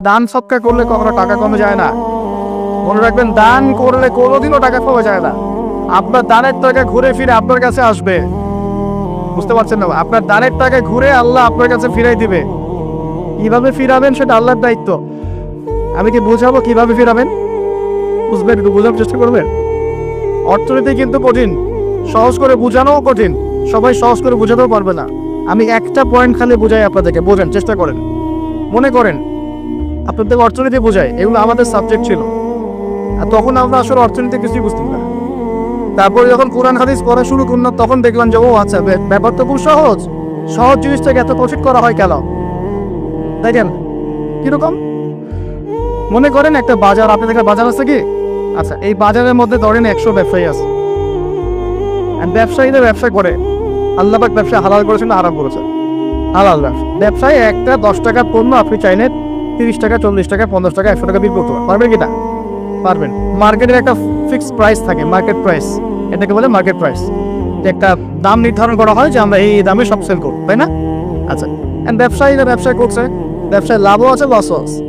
দান সৎকার করলে কখনো টাকা কমে যায় না। মনে রাখবেন, দান করলে কোনোদিনও টাকা কমে যায় না। আপনার দানের টাকা ঘুরে ফিরে আপনার কাছে আসবে। বুঝতে পারছেন না? আপনার দানের টাকা ঘুরে আল্লাহ আপনার কাছে ফিরাই দিবে। কিভাবে ফিরাবেন সেটা আল্লাহর দায়িত্ব। আমি কি বোঝাবো কিভাবে ফিরাবেন? বুঝবেন, একটু বোঝার চেষ্টা করবেন। অর্থনীতি কিন্তু কঠিন, সহজ করে বোঝানোও কঠিন, সবাই সহজ করে বোঝাতেও পারবে না। আমি একটা পয়েন্ট খালি বোঝাই আপনাদেরকে, বোঝেন চেষ্টা করেন। মনে করেন আপনাদের অর্থনীতি বোঝায়, এগুলো আমাদের সাবজেক্ট ছিল, আর তখন আমরা আসলে অর্থনীতি কিছুই বুঝতাম না। তারপরে যখন কোরআন হাদিস পড়া শুরু করলাম, তখন দেখলাম যে ও আচ্ছা, ব্যাপার তো খুব সহজ। সহজ জিনিসটাকে এত কঠিন করা হয় কেন? দেখেন কিরকম। মনে করেন একটা বাজার, আপনাদের বাজার আছে কি? আচ্ছা, এই বাজারের মধ্যে ধরেন 100 ব্যবসায়ী আছে। ব্যবসায়ীদের ব্যবসা করে, আল্লাহ পাক ব্যবসা হালাল করেছেন না হারাম করেছেন? হালাল ব্যবসা। ব্যবসায় একটা 10 টাকার পণ্য আপনি চাইলে 30 টাকা, 40 টাকা, 50 টাকা, 100 টাকা বিক্রি করতে পারবেন কি না? পারবেন। মার্কেটের একটা ফিক্সড প্রাইস থাকে, মার্কেট প্রাইস, এটাকে বলে মার্কেট প্রাইস। একটা দাম নির্ধারণ করা হয় যে আমরা এই দামে সব সেল করব, তাই না? আচ্ছা, ব্যবসায়ীরা ব্যবসা করছে, ব্যবসায় লাভও আছে, লসও আছে,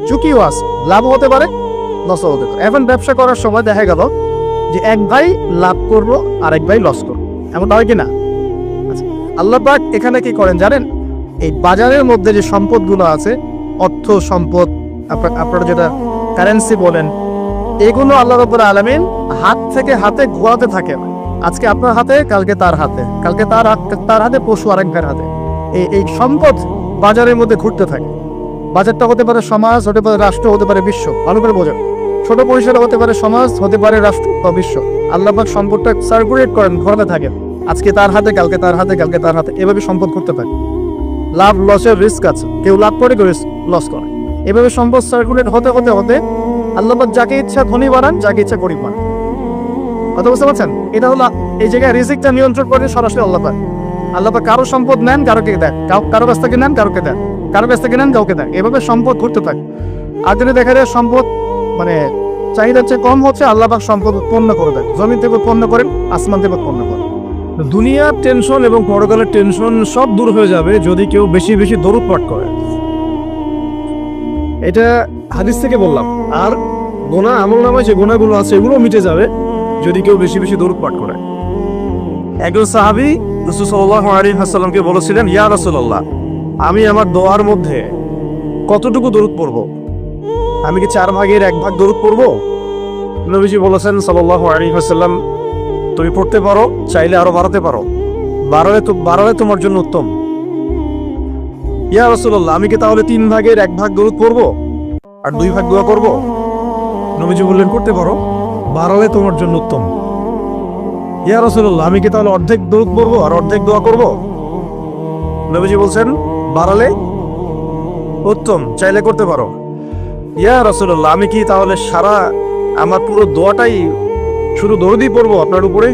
ঝুঁকিও আছে। লাভও হতে পারে, লসও হতে পারে। এখন ব্যবসা করার সময় দেখা গেল যে এক ভাই লাভ করবো আর এক ভাই লস করবো, এমন হয় কিনা? আচ্ছা, আল্লাহ পাক এখানে কি করেন জানেন? এই বাজারের মধ্যে যে সম্পদগুলো আছে, অর্থ সম্পদ, আপনারা যেটা কারেন্সি বলেন, এগুলো আল্লাহ রাব্বুল আলামিন হাত থেকে হাতে ঘোরাতে থাকে। আজকে আপনার হাতে, কালকে তার হাতে, কালকে তার হাতে, পশু আরেকবার হাতে। এই সম্পদ বাজারের মধ্যে ঘুরতে থাকে। বাজারটা হতে পারে সমাজ, হতে পারে রাষ্ট্র, হতে পারে বিশ্ব। ভালো করে বোঝেন, ছোট পরিসরে হতে পারে সমাজ, হতে পারে রাষ্ট্র বা বিশ্ব। আল্লাহ পাক সম্পদটা সার্কুলেট করেন, ঘোরাতে থাকে। আজকে তার হাতে, কালকে তার হাতে, কালকে তার হাতে, এভাবে সম্পদ করতে থাকে। লাভ লসের রিস্ক আছে, কেউ লাভ করে, কেউ লস করে। এভাবে সম্পদ সার্কুলেট হতে হতে হতে আল্লাহ পাক যাকে ইচ্ছা ধনী বানান, যাকে ইচ্ছা গরিব বানান। কথা বুঝতে পারছেন? এটা হলো এই জায়গায় রিজিকটা নিয়ন্ত্রণ করে সরাসরি আল্লাহ পাক। আল্লাহ পাক কারো সম্পদ নেন, কারোকে দেন, কারো কাছ থেকে নেন, কারোকে দেন, কারো কাছ থেকে নেন, কাউকে দেন। এভাবে সম্পদ ঘুরতে থাকে। আর যদি দেখা যায় সম্পদ মানে চাহিদার চেয়ে কম হচ্ছে, আল্লাহ পাক সম্পদ উৎপন্ন করে দেন। জমিন থেকে উৎপন্ন করেন, আসমান থেকে উৎপন্ন করেন। দুনিয়ার টেনশন এবং পরকালের টেনশন সব দূর হয়ে যাবে যদি কেউ বেশি বেশি দরুদ পাঠ করে। এটা হাদিস থেকে বললাম। আর গোনা, আমল নামায় যে গোনাগুলো আছে এগুলো মিটে যাবে যদি কেউ বেশি বেশি দরুদ পাঠ করে। একজন সাহাবী রাসূল সাল্লাল্লাহু আলাইহি ওয়াসাল্লামকে বলেছিলেন, ইয়া রাসূলুল্লাহ, আমি আমার দোয়ার মধ্যে কতটুকু দরুদ পড়ব? আমি কি 4 ভাগের 1 ভাগ দরুদ পড়ব? নবীজি বলেছেন সাল্লাল্লাহু আলাইহি ওয়াসাল্লাম, তুমি পড়তে পারো, চাইলে আরো বাড়াতে পারো, বাড়ালে তোমার জন্য উত্তম। ইয়া রাসূলুল্লাহ, আমি কি তাহলে 3 ভাগের 1 ভাগ দরুদ পড়বো আর 2 ভাগ দোয়া করব? নবীজি বললেন, করতে পারো, বাড়ালে তোমার জন্য উত্তম। ইয়া রাসূলুল্লাহ, আমি কি তাহলে অর্ধেক দরুদ পড়বো আর অর্ধেক দোয়া করব? নবীজি বলছেন, বাড়ালে উত্তম, চাইলে করতে পারো। ইয়া রাসূলুল্লাহ, আমি কি তাহলে সারা আমার পুরো দোয়াটাই শুধু দরুদই পড়বো আপনার উপরে?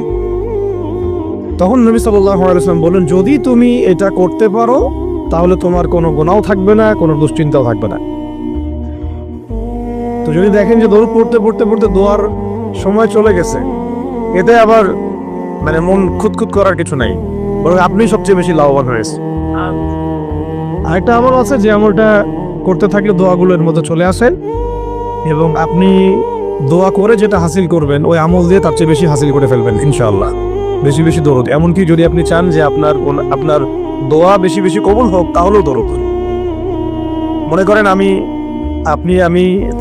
তখন নবী সাল্লাল্লাহু আলাইহি ওয়াসাল্লাম বললেন, যদি তুমি এটা করতে পারো তাহলে তোমার কোনো গুনাহ থাকবে না, কোনো দুশ্চিন্তাও থাকবে না। তো যদি দেখেন যে দরুদ পড়তে পড়তে পড়তে দোয়ার সময় চলে গেছে, এতে আবার মানে মন খুঁতখুত করার কিছু নাই, বরং আপনি সবচেয়ে বেশি লাভবান হয়েছে। আরেকটা আমল আছে যে আমলটা করতে থাকলে দোয়াগুলোর মধ্যে চলে আসে এবং আপনি দোয়া করে যেটা হাসিল করবেন ওই আমল দিয়ে তার চেয়ে বেশি হাসিল করে ফেলবেন ইনশাআল্লাহ। বেশি বেশি দরুদ, এমনকি যদি আপনি চান যে আপনার দোয়া বেশি বেশি কবুল হোক, তাহলেও দরুদ। মনে করেন আমি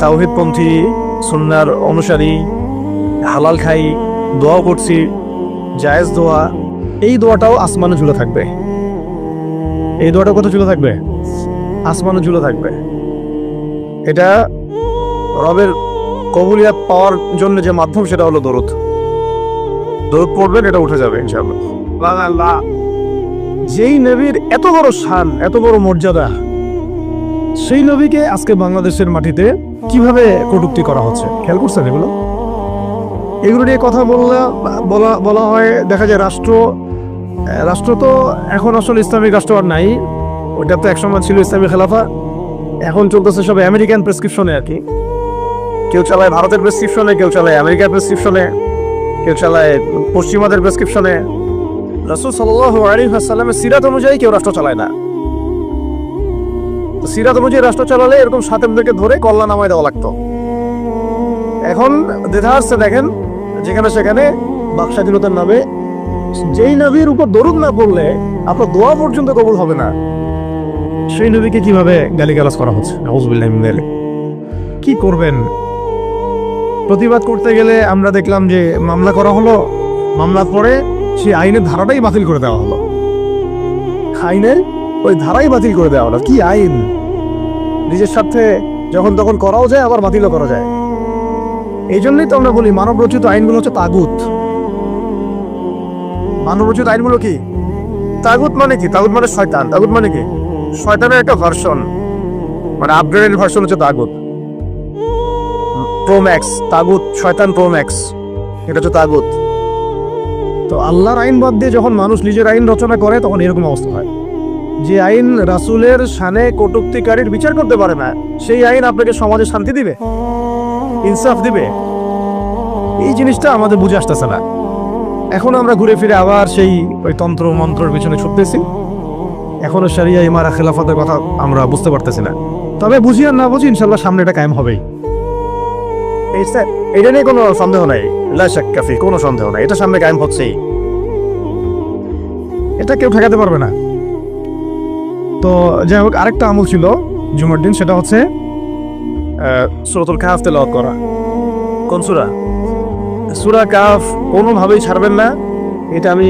তাওহীদপন্থী, সুন্নাহর অনুসারী, হালাল খাই, দোয়াও করছি, জায়েজ দোয়া, এই দোয়াটাও আসমানে ঝুলে থাকবে। এই দোয়াটা কত ঝুলে থাকবে? আসমানে ঝুলে থাকবে। এটা রবের কবুলিয়াত পাওয়ার জন্য যে মাধ্যম, সেটা হলো দরুদ। দরুদ পড়বেন, এটা উঠে যাবে ইনশাআল্লাহ। যেই নবীর এত বড় শান, এত বড় মর্যাদা, সেই নবীকে আজকে বাংলাদেশের মাটিতে কিভাবে কটূক্তি করা হচ্ছে, খেয়াল করছেন? এগুলো নিয়ে কথা বলা হয়। দেখা যায় রাষ্ট্র তো এখন আসলে ইসলামিক রাষ্ট্র আর নাই। ওইটা তো একসময় ছিল ইসলামী খেলাফা, এখন চলতেছে সব আমেরিকান প্রেসক্রিপশনে আর কি। কেউ চালায় ভারতের প্রেসক্রিপশনে, কেউ চালায় আমেরিকার প্রেসক্রিপশনে, কেউ চালায় পশ্চিমাদের প্রেসক্রিপশনে। রাসূল সাল্লাল্লাহু আলাইহি ওয়াসাল্লামের সিরাত অনুযায়ী কেউ রাষ্ট্র চালায় না। সিরাত অনুযায়ী রাষ্ট্র চালালে এরকম সাতেমদেরকে ধরে কল্লা নামায় দেওয়া লাগতো। এখন দেখা আসছে দেখেন যেখানে সেখানে বাকস্বাধীনতার নামে যেই নবীর উপর দরুদ না পড়লে আপনার দোয়া পর্যন্ত কবুল হবে না, সেই নবীকে কিভাবে গালিগালাজ করা হচ্ছে। নাউযুবিল্লাহি মিন যালিক। কি করবেন? প্রতিবাদ করতে গেলে আমরা দেখলাম যে মামলা করা হলো, মামলার পরে সেই আইনের ধারাটাই বাতিল করে দেওয়া হলো। আইনের ওই ধারাই বাতিল করে দেওয়া হলো। কি আইন! নিজের স্বার্থে যখন তখন করাও যায়, আবার বাতিলও করা যায়। এই জন্যই তো আমরা বলি মানব রচিত আইনগুলো হচ্ছে তাগুত। মানব রচিত আইনগুলো কি? তাগুত মানে কি? তাগুত মানে শয়তান। তাগুত মানে কি? শয়তানের একটা ভার্সন, মানে আপগ্রেডেড ভার্সন হচ্ছে তাগুত। প্রোম্যাক্স তাগুত, শয়তান প্রোম্যাক্স, এটা হচ্ছে তাগুত। তো আল্লাহর আইন বাদ দিয়ে যখন মানুষ নিজের আইন রচনা করে তখন এরকম অবস্থা হয়। যে আইন রাসূলের শানে কটূক্তিকারীর বিচার করতে পারে না, সেই আইন আপনাকে সমাজে শান্তি দিবে, ইনসাফ দিবে? এই জিনিসটা আমাদের বুঝে আসতেছে না। এখন আমরা ঘুরে ফিরে আবার সেই ওই তন্ত্র মন্ত্রের পিছনে ছুটতেছি। এখনো শরিয়া ইমারা খেলাফতের কথা আমরা বুঝতে পারতেছি না। তবে বুঝি আর না বুঝি ইনশাল্লাহ সামনে এটা কায়েম হবেই। এটা নিয়ে কোনো সন্দেহ নাই, লা শাক্কা ফি, কোনো সন্দেহ নাই, এটা সামনে কায়েম হচ্ছেই, এটা কেউ ঠেকাতে পারবে না। তো যাই হোক, আরেকটা আমল ছিল জুমার দিন, সেটা হচ্ছে সূরাতুল কাহফ তেলাওয়াত করা। কোন সূরা? সূরা কাহফ কোনোভাবেই ছাড়বেন না। এটা আমি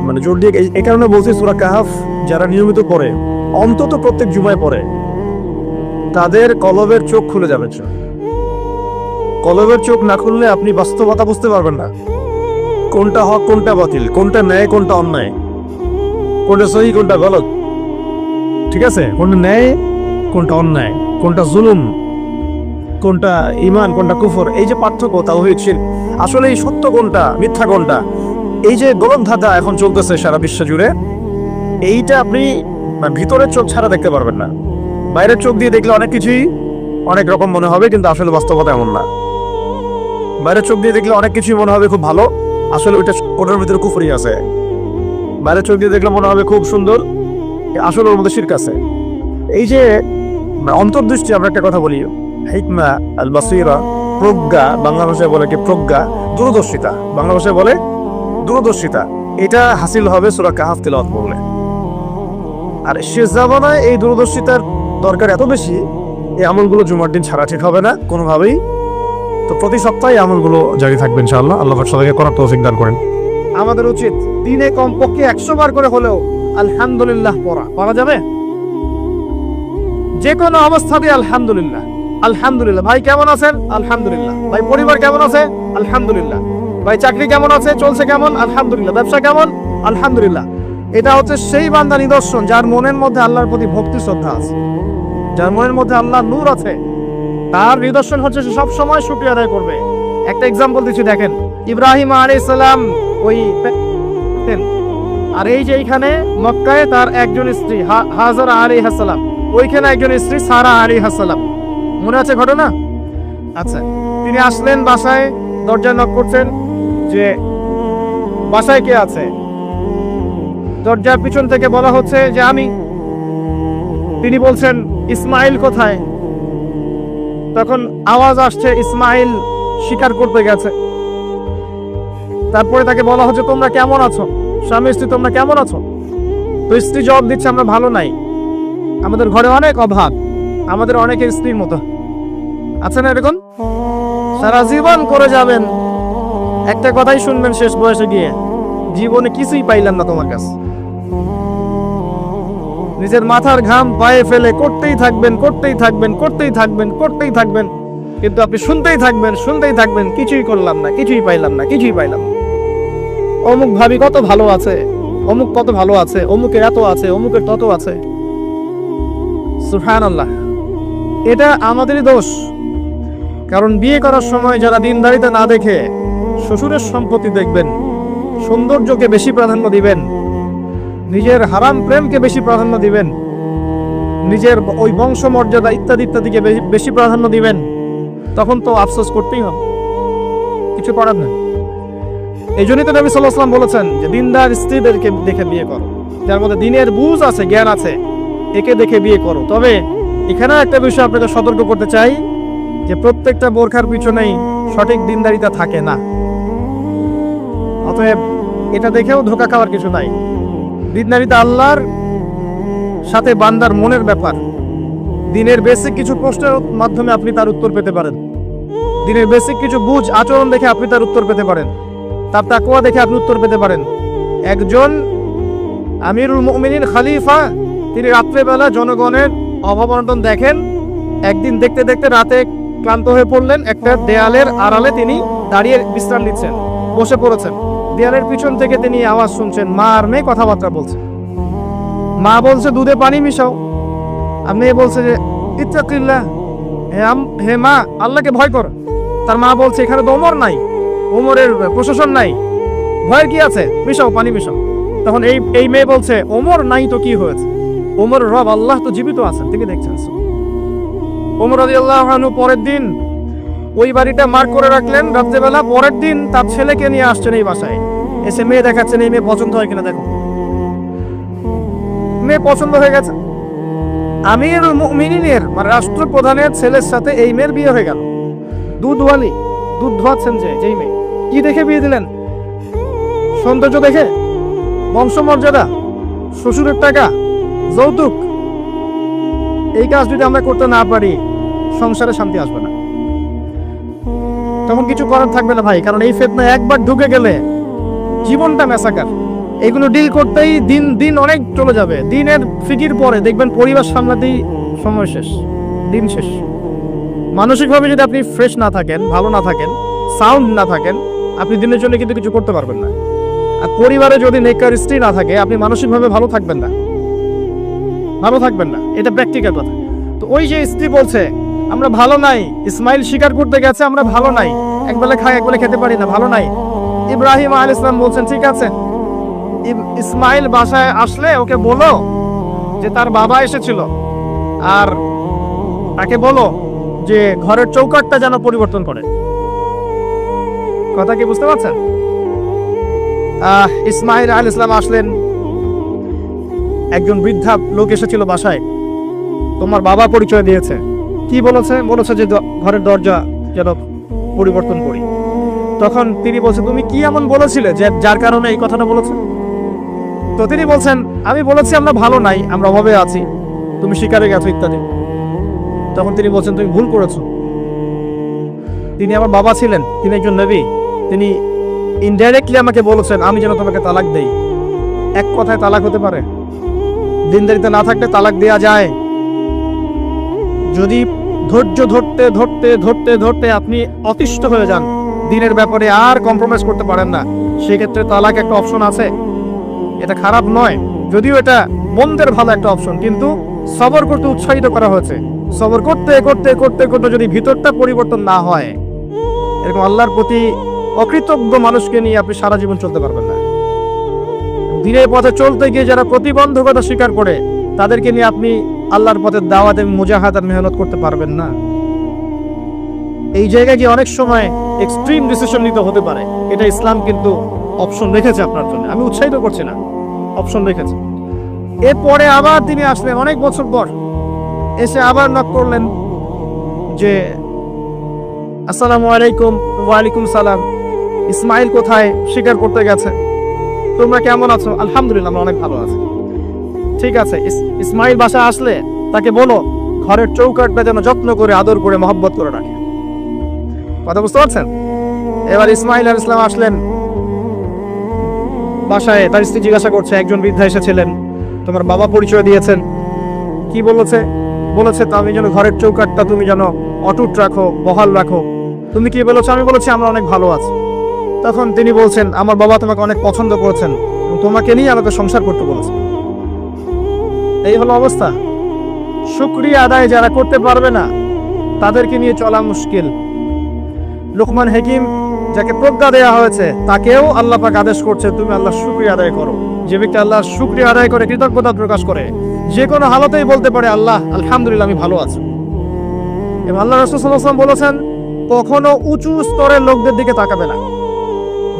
মানে জোর দিয়ে এই কারণে বলছি, সূরা কাহফ যারা নিয়মিত পড়ে, অন্তত প্রত্যেক জুমায় পড়ে, তাদের কলবের চোখ খুলে যাবে। কলবের চোখ না খুললে আপনি বাস্তবতা বুঝতে পারবেন না, কোনটা হক কোনটা বাতিল, কোনটা ন্যায় কোনটা অন্যায়, কোনটা সহি কোনটা গলত, ঠিক আছে? কোনটা ন্যায় কোনটা অন্যায়, কোনটা জুলুম, কোনটা ঈমান কোনটা কুফর, এই যে পার্থক্য, তাওহীদ শিরক, আসলে এই সত্য কোনটা মিথ্যা কোনটা, এই যে গলন ধাঁধা এখন চলতেছে সারা বিশ্ব জুড়ে, এইটা আপনি ভিতরের চোখ ছাড়া দেখতে পারবেন না। বাইরের চোখ দিয়ে দেখলে অনেক কিছুই অনেক রকম মনে হবে, কিন্তু আসলে বাস্তবতা এমন না। বাইরের চোখ দিয়ে দেখলে অনেক কিছুই মনে হবে খুব ভালো, আসলে ওটার ভিতরে কুফরি আছে। বাইরের চোখ দিয়ে দেখলে মনে হবে খুব সুন্দর, আসলে ওর মধ্যে শিরক আছে। এই যে অন্তর্দৃষ্টি, আমরা একটা কথা বলি, হিকমা আল বাসীরা, প্রজ্ঞা, বাংলা ভাষায় বলে কি প্রজ্ঞা, দূরদর্শিতা, বাংলা ভাষায় বলে দূরদর্শিতা, এটা হাসিল হবে সূরা কাহফ তেলাওয়াত করলে। আর শেষ জামানায় এই দূরদর্শিতার দরকার এত বেশি, এই আমলগুলো জুমার দিন ছাড়া ঠিক হবে না কোনোভাবেই। তো প্রতি সপ্তাহে আমলগুলো জারি থাকবে ইনশাআল্লাহ। আল্লাহ পাক সবাইকে করার তৌফিক দান করেন। আমাদের উচিত দিনে কমপক্ষে 100 বার করে হলেও আলহামদুলিল্লাহ পড়া যাবে। যে কোনো অবস্থাতে আলহামদুলিল্লাহ, আলহামদুলিল্লাহ। ভাই কেমন আছেন? আলহামদুলিল্লাহ। ভাই পরিবার কেমন আছে? আলহামদুলিল্লাহ। ভাই চাকরি কেমন আছে, চলছে কেমন? আলহামদুলিল্লাহ। ব্যবসা কেমন? আলহামদুলিল্লাহ। এটা হচ্ছে সেই বান্দা নিদর্শন যার মনের মধ্যে আল্লাহর প্রতি ভক্তি শ্রদ্ধা আছে, যার মনের মধ্যে আল্লাহর নূর আছে। তার নিদর্শন হচ্ছে সে সব সময় শুকরিয়া আদায় করবে। একটা এক্সাম্পল দিচ্ছি, দেখেন ইব্রাহিম আলাইহিস সালাম ওই, আর এই যে এইখানে মক্কায় তার একজন স্ত্রী হাজারা আলাইহিস সালাম, ওইখানে একজন স্ত্রী সারা আলাইহিস সালাম, মনে আছে ঘটনা? আচ্ছা, তিনি আসলেন বাসায়, দরজা নক করছেন যে বাসায় কে আছে? দরজার পিছন থেকে বলা হচ্ছে যে আমি। তিনি বলছেন ইসমাইল কোথায়? তখন আওয়াজ আসছে ইসমাইল শিকার করতে গেছে। তারপরে তাকে বলা হচ্ছে তোমরা কেমন আছো, স্বামী স্ত্রী তোমরা কেমন আছো? তো স্ত্রী জবাব দিচ্ছে আমরা ভালো নাই, আমাদের ঘরে অনেক অভাব, আমাদের অনেকের স্ত্রীর মতো আছে না এরকম? সারা জীবন করে যাবেন, একটা কথাই শুনবেন শেষ বয়সে গিয়ে, জীবনে কিছুই পাইলাম না তোমার কাছে। নিজের মাথার ঘাম পায়ে ফেলে করতেই থাকবেন, করতেই থাকবেন, করতেই থাকবেন, করতেই থাকবেন, কিন্তু আপনি শুনতেই থাকবেন, শুনতেই থাকবেন, কিছুই করলাম না, কিছুই পাইলাম না, কিছুই পাইলাম না। অমুক ভাবি কত ভালো আছে, অমুক কত ভালো আছে, অমুকের এত আছে, অমুকের তত আছে। সুবহানাল্লাহ। এটা আমাদেরই দোষ। কারণ বিয়ে করার সময় যারা দিনদারিতা না দেখে শ্বশুরের সম্পত্তি দেখবেন, সৌন্দর্যকে বেশি প্রাধান্য দিবেন, নিজের হারাম প্রেমকে বেশি প্রাধান্য দিবেন, নিজের ওই বংশ মর্যাদা ইত্যাদি ইত্যাদিকে বেশি প্রাধান্য দিবেন, তখন তো আফসোস করতেই হবে, কিছু করার নেই। এই জন্যই তো নবী সাল্লাল্লাহু আলাইহি ওয়াসাল্লাম বলেছেন যে দিনদার স্ত্রীদেরকে দেখে বিয়ে করো, যার মধ্যে দিনের বুঝ আছে, জ্ঞান আছে, একে দেখে বিয়ে করো। তবে এখানে একটা বিষয় আপনাকে সতর্ক করতে চাই যে প্রত্যেকটা বোরখার পিছনেই সঠিক দিনদারিতা থাকে না। অতএব এটা দেখেও ধোঁকা খাওয়ার কিছু নাই। দিনদারিতা আল্লাহর সাথে বান্দার মনের ব্যাপার। দিনের বেসিক কিছু প্রশ্নের মাধ্যমে আপনি তার উত্তর পেতে পারেন। দিনের বেসিক কিছু বুঝ আচরণ দেখে আপনি তার উত্তর পেতে পারেন। তার তাকওয়া দেখে আপনি উত্তর পেতে পারেন। একজন আমিরুল মুমিনিন খলিফা, তিনি রাত্রেবেলা জনগণের অভাব অনটন দেখেন। একদিন দেখতে দেখতে রাতে ক্লান্ত হয়ে পড়লেন। একটা দেয়ালের আড়ালে তিনি দাঁড়িয়ে বিশ্রাম নিচ্ছেন, বসে পড়েছেন। দেয়ালের পিছন থেকে তিনি আওয়াজ শুনছেন, মা আর মেয়ে কথাবার্তা বলছে। মা বলছে দুধে পানি মিশাও, আর মেয়ে বলছে যে ইত্তাকিল্লাহ, হে মা আল্লাহকে ভয় কর। তার মা বলছে এখানে তো ওমর নাই, ওমরের প্রশাসন নাই, ভয়ের কি আছে, মিশাও পানি মিশাও। তখন এই মেয়ে বলছে ওমর নাই তো কি হয়েছে, ওমর রব আল্লাহ তো জীবিত আছেন, তিনি দেখছেন। ওমর রাদিয়াল্লাহু আনহু পরের দিন ওই বাড়িটা মার্ক করে রাখলেন। রাত্রেবেলা পরের দিন তার ছেলেকে নিয়ে আসছেন এই বাসায়, এসে মেয়ে দেখাচ্ছেন, এই মেয়ে পছন্দ হয় কিনা দেখো। মেয়ে পছন্দ হয়ে গেছে। আমিরুল মুমিনিনের মানে রাষ্ট্রপ্রধানের ছেলের সাথে এই মেয়ের বিয়ে হয়ে গেল। দুধওয়ালি, দুধ ধোয়াচ্ছেন যেই মেয়ে। কি দেখে বিয়ে দিলেন? সৌন্দর্য দেখে? বংশমর্যাদা? শ্বশুরের টাকা? যৌতুক? এই কাজ যদি আমরা করতে না পারি, সংসারে শান্তি আসবে না। তখন কিছু করার থাকবে না ভাই, কারণ এই ফিতনা একবার ঢুকে গেলে জীবনটা মেসাকার। এগুলো ডিল করতেই দিন দিন অনেক চলে যাবে। দিনের ফিকির পরে দেখবেন পরিবার সামলাতেই সময় শেষ, দিন শেষ। মানসিকভাবে যদি আপনি ফ্রেশ না থাকেন, ভালো না থাকেন, সাউন্ড না থাকেন, আপনি দিনের জন্য কিন্তু কিছু করতে পারবেন না। আর পরিবারে যদি নেককার স্ত্রী না থাকে, আপনি মানসিকভাবে ভালো থাকবেন না, ভালো থাকবেন না। এটা প্র্যাকটিক্যাল কথা। তো ওই যে স্ত্রী বলছে আমরা ভালো নাই, ইসমাইল শিকার করতে গেছে, আমরা ভালো নাই, একবেলা খাই একবেলা খেতে পারি না, ভালো নাই। ইব্রাহিম আলাইহিস সালাম বলছেন ঠিক আছে, ইসমাইল বাসায় আসলে ওকে বলো যে তার বাবা এসেছিল, আর তাকে বলো যে ঘরের চৌকাঠটা যেন পরিবর্তন করে। কথা কি বুঝতে পারছেন? ইসমাইল আলাইহিস সালাম আসলেন, একজন বৃদ্ধা লোক এসেছিল বাসায়, তোমার বাবা পরিচয় দিয়েছে। কি বলেছে? বলেছে যে ঘরের দরজা যেন পরিবর্তন করি। তখন তিনি বলছে তুমি কি এমন বলেছিলে যে যার কারণে এই কথাটা বলেছে? তো তিনি বলছেন আমি বলেছি আমরা ভালো নাই, আমরা অভাবে আছি, তুমি শিকারে গেছো ইত্যাদি। তখন তিনি বলছেন তুমি ভুল করেছো, তিনি আমার বাবা ছিলেন, তিনি একজন নবী, তিনি ইনডাইরেক্টলি আমাকে বলেছেন আমি যেন তোমাকে তালাক দেই। এক কথায় তালাক হতে পারে? দিনদারিতা না থাকলে তালাক দেয়া যায়। যদি ধৈর্য ধরতে ধরতে ধরতে ধরতে আপনি অতিষ্ঠ হয়ে যান, দিনের ব্যাপারে আর কম্প্রোমাইজ করতে পারেন না, সেক্ষেত্রে তালাক একটা অপশন আছে। এটা খারাপ নয়, যদিও এটা মন্দের ভালো একটা অপশন, কিন্তু সবর করতে উৎসাহিত করা হয়েছে। সবর করতে করতে করতে করতে যদি ভিতরটা পরিবর্তন না হয়, এরকম আল্লাহর প্রতি অকৃতজ্ঞ মানুষকে নিয়ে আপনি সারা জীবন চলতে পারবেন না। দিনের পথে চলতে গিয়ে যারা প্রতিবন্ধকতা স্বীকার করে, তাদেরকে নিয়ে আপনি আল্লাহর পথে দাওয়াত এবং মুজাহাদাত মেহনত করতে পারবেন না। এই জায়গায় গিয়ে অনেক সময় এক্সট্রিম ডিসিশন নিতে হতে পারে। এটা ইসলাম কিন্তু অপশন রেখেছে আপনার জন্য, আমি উৎসাহিত করছি না, অপশন রেখেছে। এরপরে আবার তিনি আসলেন অনেক বছর পর, এসে আবার নক করলেন যে আসসালামু আলাইকুম। ওয়ালাইকুম সালাম, ইসমাইল কোথায়? শিকার করতে গেছে। তোমরা কেমন আছো? আলহামদুলিল্লাহ আমরা অনেক ভালো আছি। ঠিক আছে, ইসমাইল বাসা আসলে তাকে বলো ঘরের চৌকাঠটা যেন যত্ন করে আদর করে মহব্বত করে রাখে। কথা বুঝতে পারছেন? এবার ইসমাইল আলাইহিস সালাম আসলেন বাসায়, তার স্ত্রী জিজ্ঞাসা করছে, একজন বৃদ্ধা এসেছিলেন, তোমার বাবা পরিচয় দিয়েছেন। কি বলেছে? বলেছে তো আমি যেন ঘরের চৌকাঠটা তুমি যেন অটুট রাখো, বহাল রাখো। তুমি কি বলেছো? আমি বলেছি আমরা অনেক ভালো আছি। তখন তিনি বলছেন আমার বাবা তোমাকে অনেক পছন্দ করেছেন, তোমাকে নিয়ে আমাকে সংসার করতে বলেছে। এই হলো অবস্থা। শুকরিয়া আদায় যারা করতে পারবে না, তাদেরকে নিয়ে চলা মুশকিল। লোকমান হাকিম, যাকে প্রজ্ঞা দেয়া হয়েছে, তাকেও আল্লাহ পাক আদেশ করছে তুমি আল্লাহর শুকরিয়া আদায় করো। যে ব্যক্তি আল্লাহর শুকরিয়া আদায় করে, কৃতজ্ঞতা প্রকাশ করে, যে কোনো হালতেই বলতে পারে আল্লাহ আলহামদুলিল্লাহ আমি ভালো আছি। এবং আল্লাহ রাসূল সাল্লাল্লাহু আলাইহি ওয়াসাল্লাম বলেছেন কখনো উঁচু স্তরের লোকদের দিকে তাকাবে না।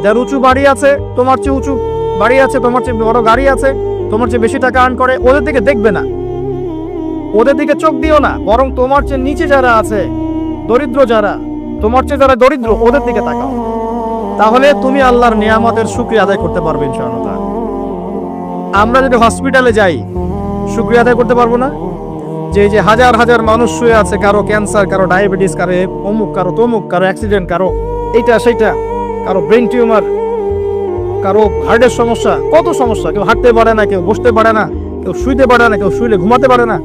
যার উঁচু বাড়ি আছে, তোমার চেয়ে উঁচু বাড়ি আছে, তোমার চেয়ে বড় গাড়ি আছে, তোমার চেয়ে বেশি টাকা আর্ন করে, ওদের দিকে দেখবে না। ওদের দিকে চোখ দিও না, বরং তোমার চেয়ে নিচে যারা আছে, দরিদ্র যারা, তোমার চেয়ে যারা দরিদ্র, ওদের দিকে তাকাও। তাহলে তুমি আল্লাহর নিয়ামতের শুকরিয়া আদায় করতে পারবে ইনশাআল্লাহ তাআলা। আমরা যদি হসপিটালে যাই, শুকরিয়া আদায় করতে পারবো না? যে এই যে হাজার হাজার মানুষ শুয়ে আছে, কারো ক্যান্সার, কারো ডায়াবেটিস, কারো অমুক, কারো তমুক, কারো অ্যাক্সিডেন্ট, কারো এইটা সেইটা, কারো ব্রেন টিউমার, কারো হার্টের সমস্যা, কত সমস্যা। কেউ হাঁটতে পারে না, কেউ বসতে পারে না, কেউ শুইতে পারে না, কেউ শুইলে ঘুমাতে পারে না।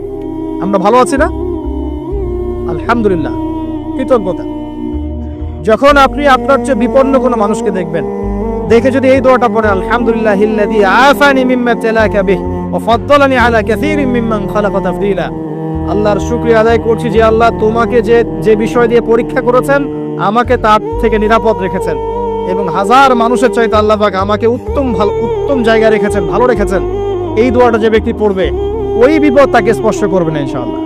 আমরা ভালো আছি না? আলহামদুলিল্লাহ, কৃতজ্ঞতা। যখন আপনি আপনার চেয়ে বিপন্ন কোনো মানুষকে দেখবেন, দেখে যদি এই দোয়াটা পড়েন, আলহামদুলিল্লাহিল্লাযী আফানি মিম্মা তালাকা বিহি ওয়া ফাদ্দালানি আলা কাসীরিম মিম্মান খালাকা তাফদীলা। আল্লাহর শুকরিয়া আদায় করছি যে আল্লাহ তোমাকে যে বিষয় দিয়ে পরীক্ষা করেছেন, আমাকে তার থেকে নিরাপদ রেখেছেন, এবং হাজার মানুষের চাইতে আল্লাহ পাক আমাকে উত্তম জায়গায় রেখেছেন, ভালো রেখেছেন। এই দোয়াটা যে ব্যক্তি পড়বে, ওই বিপদ তাকে স্পর্শ করবে না ইনশাআল্লাহ।